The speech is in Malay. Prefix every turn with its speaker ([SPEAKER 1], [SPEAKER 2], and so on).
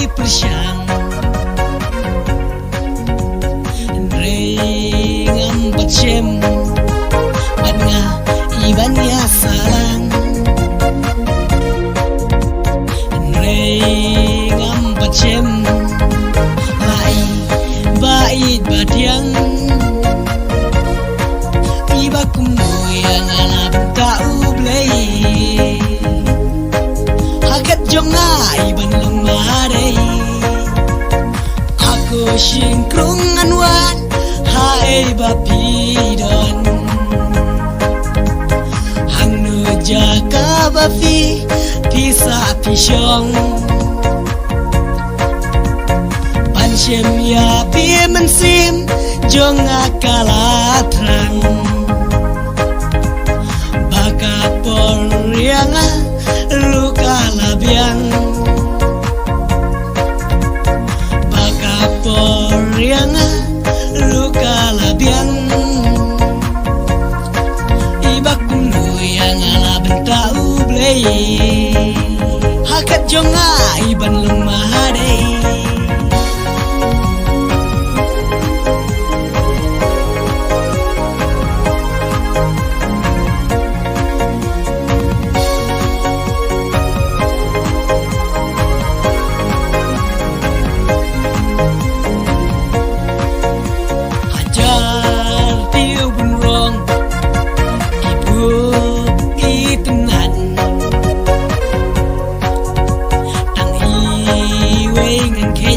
[SPEAKER 1] persyang Ring Batsyem Bat nga iban ya salang Ring Batsyem Lai bait batyang Iba kumuya nga labta ublay Hakat jonga iban lang maharay Ako singkrong anwan Hae bapidon Hang nuja ka bafi Pisa pisyong Pansyem ya pi mensim Jonga kalatrang Baka porianga luka labiang Baka porianga luka labiang Iba kuno yang alaban tau blay Hakat jonga iban lumahadai Ngan